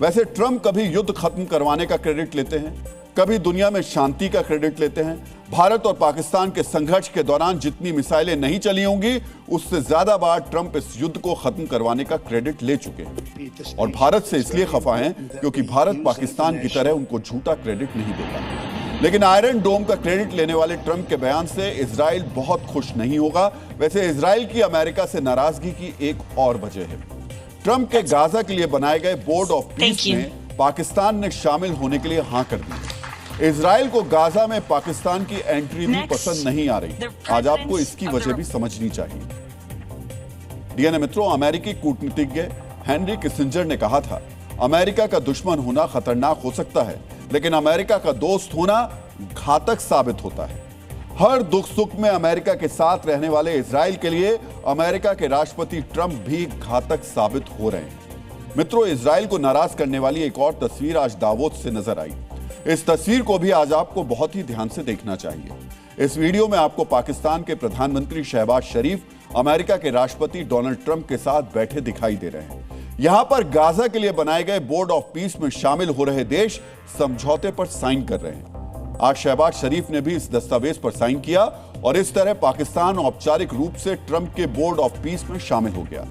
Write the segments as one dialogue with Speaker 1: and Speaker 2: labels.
Speaker 1: वैसे ट्रंप कभी युद्ध खत्म करवाने का क्रेडिट लेते हैं, कभी दुनिया में शांति का क्रेडिट लेते हैं। भारत और पाकिस्तान के संघर्ष के दौरान जितनी मिसाइलें नहीं चली होंगी, उससे ज्यादा बार ट्रंप इस युद्ध को खत्म करवाने का क्रेडिट ले चुके हैं और भारत से इसलिए खफा हैं क्योंकि भारत पाकिस्तान की तरह उनको झूठा क्रेडिट नहीं देता। लेकिन आयरन डोम का क्रेडिट लेने वाले ट्रंप के बयान से इजराइल बहुत खुश नहीं होगा। वैसे इजराइल की अमेरिका से नाराजगी की एक और वजह है। ट्रंप के गाजा के लिए बनाए गए बोर्ड ऑफ पीस में पाकिस्तान ने शामिल होने के लिए हां कर दी। इजराइल को गाजा में पाकिस्तान की एंट्री भी पसंद नहीं आ रही। आज आपको इसकी वजह भी समझनी चाहिए। डीएनए मित्रों, अमेरिकी कूटनीतिज्ञ हेनरी किसिंजर ने कहा था, अमेरिका का दुश्मन होना खतरनाक हो सकता है, लेकिन अमेरिका का दोस्त होना घातक साबित होता है। हर दुख सुख में अमेरिका के साथ रहने वाले इजराइल के लिए अमेरिका के राष्ट्रपति ट्रंप भी घातक साबित हो रहे हैं। मित्रों, इजराइल को नाराज करने वाली एक और तस्वीर आज दावोस से नजर आई। इस तस्वीर को भी आज आपको बहुत ही ध्यान से देखना चाहिए। इस वीडियो में आपको पाकिस्तान के प्रधानमंत्री शहबाज शरीफ अमेरिका के राष्ट्रपति डोनाल्ड ट्रंप के साथ बैठे दिखाई दे रहे हैं। यहां पर गाजा के लिए बनाए गए बोर्ड ऑफ पीस में शामिल हो रहे देश समझौते पर साइन कर रहे हैं। आज शहबाज शरीफ ने भी इस दस्तावेज पर साइन किया और इस तरह पाकिस्तान औपचारिक रूप से ट्रंप के बोर्ड ऑफ पीस में शामिल हो गया।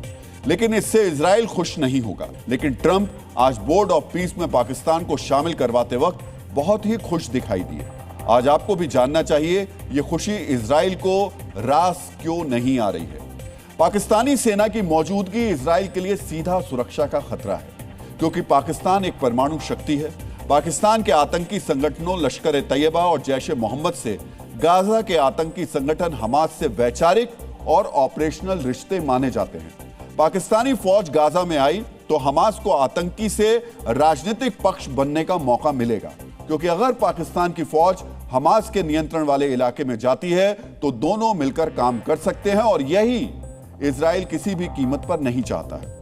Speaker 1: लेकिन इससे इजराइल खुश नहीं होगा। लेकिन ट्रंप आज बोर्ड ऑफ पीस में पाकिस्तान को शामिल करवाते वक्त बहुत ही खुश दिखाई दिए। आज आपको भी जानना चाहिए ये खुशी इजराइल को रास क्यों नहीं आ रही है। पाकिस्तानी सेना की मौजूदगी इजराइल के लिए सीधा सुरक्षा का खतरा है, क्योंकि पाकिस्तान एक परमाणु शक्ति है। पाकिस्तान के आतंकी संगठनों लश्कर तैयबा और जैश ए मोहम्मद से गाजा के आतंकी संगठन हमास से वैचारिक और ऑपरेशनल रिश्ते माने जाते हैं। पाकिस्तानी फौज गाजा में आई तो हमास को आतंकी से राजनीतिक पक्ष बनने का मौका मिलेगा, क्योंकि अगर पाकिस्तान की फौज हमास के नियंत्रण वाले इलाके में जाती है तो दोनों मिलकर काम कर सकते हैं और यही इजराइल किसी भी कीमत पर नहीं चाहता है।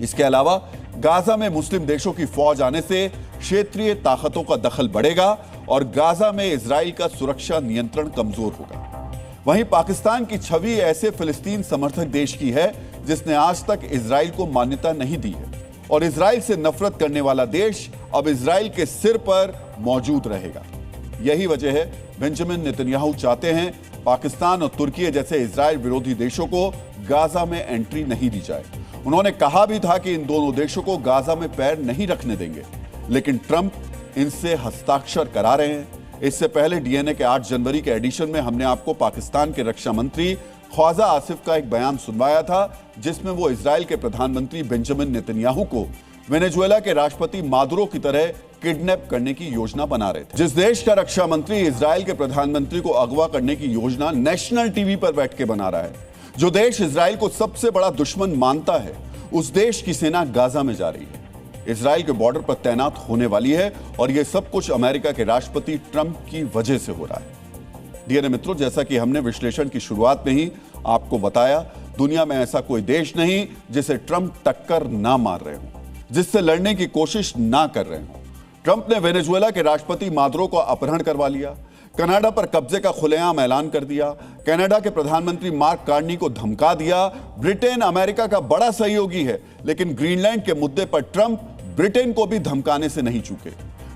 Speaker 1: इसके अलावा गाजा में मुस्लिम देशों की फौज आने से क्षेत्रीय ताकतों का दखल बढ़ेगा और गाजा में इजराइल का सुरक्षा नियंत्रण कमजोर होगा। वहीं पाकिस्तान की छवि ऐसे फिलिस्तीन समर्थक देश की है जिसने आज तक इजराइल को मान्यता नहीं दी है और इजराइल से नफरत करने वाला देश अब इजराइल के सिर पर मौजूद रहेगा। यही वजह है बेंजामिन नेतन्याहू चाहते हैं पाकिस्तान और तुर्की जैसे इजराइल विरोधी देशों को गाजा में एंट्री नहीं दी जाए। उन्होंने कहा भी था कि इन दोनों देशों को गाजा में पैर नहीं रखने देंगे, लेकिन ट्रंप इनसे हस्ताक्षर करा रहे हैं। इससे पहले डीएनए के 8 जनवरी के एडिशन में हमने आपको पाकिस्तान के रक्षा मंत्री ख्वाजा आसिफ का एक बयान सुनवाया था, जिसमें वो इजराइल के प्रधानमंत्री बेंजामिन नेतन्याहू को वेनेजुएला के राष्ट्रपति मादुरो की तरह किडनैप करने की योजना बना रहे थे। जिस देश का रक्षा मंत्री इजराइल के प्रधानमंत्री को अगवा करने की योजना नेशनल टीवी पर बैठ के बना रहा है, जो देश इजराइल को सबसे बड़ा दुश्मन मानता है, उस देश की सेना गाजा में जा रही है, इजराइल के बॉर्डर पर तैनात होने वाली है और यह सब कुछ अमेरिका के राष्ट्रपति ट्रंप की वजह से हो रहा है। डीएनए मित्रों, जैसा कि हमने विश्लेषण की शुरुआत में ही आपको बताया, दुनिया में ऐसा कोई देश नहीं जिसे ट्रंप टक्कर ना मार रहे हो, जिससे लड़ने की कोशिश ना कर रहे हो। ट्रंप ने वेनेजुएला के राष्ट्रपति मादुरो को अपहरण करवा लिया, कनाडा पर कब्जे का खुलेआम ऐलान कर दिया, कनाडा के प्रधानमंत्री मार्क कार्नी को धमका दिया। ब्रिटेन अमेरिका का बड़ा सहयोगी है, लेकिन ग्रीनलैंड के मुद्दे पर ट्रंप ब्रिटेन को भी धमकाने से नहीं चूके।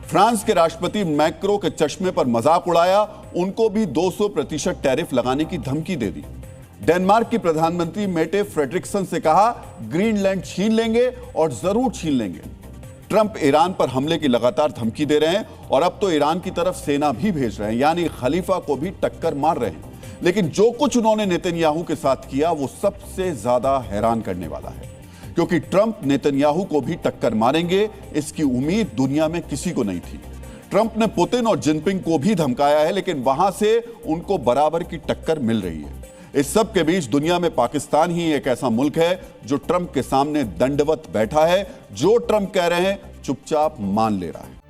Speaker 1: फ्रांस के राष्ट्रपति मैक्रो के चश्मे पर मजाक उड़ाया, उनको भी 200% टैरिफ लगाने की धमकी दे दी। डेनमार्क की प्रधानमंत्री मेटे फ्रेडरिक्सन से कहा, ग्रीनलैंड छीन लेंगे और जरूर छीन लेंगे। ट्रंप ईरान पर हमले की लगातार धमकी दे रहे हैं और अब तो ईरान की तरफ सेना भी भेज रहे हैं, यानी खलीफा को भी टक्कर मार रहे हैं। लेकिन जो कुछ उन्होंने नेतन्याहू के साथ किया वो सबसे ज्यादा हैरान करने वाला है, क्योंकि ट्रंप नेतन्याहू को भी टक्कर मारेंगे, इसकी उम्मीद दुनिया में किसी को नहीं थी। ट्रंप ने पुतिन और जिनपिंग को भी धमकाया है, लेकिन वहां से उनको बराबर की टक्कर मिल रही है। इस सब के बीच दुनिया में पाकिस्तान ही एक ऐसा मुल्क है जो ट्रंप के सामने दंडवत बैठा है, जो ट्रंप कह रहे हैं चुपचाप मान ले रहा है।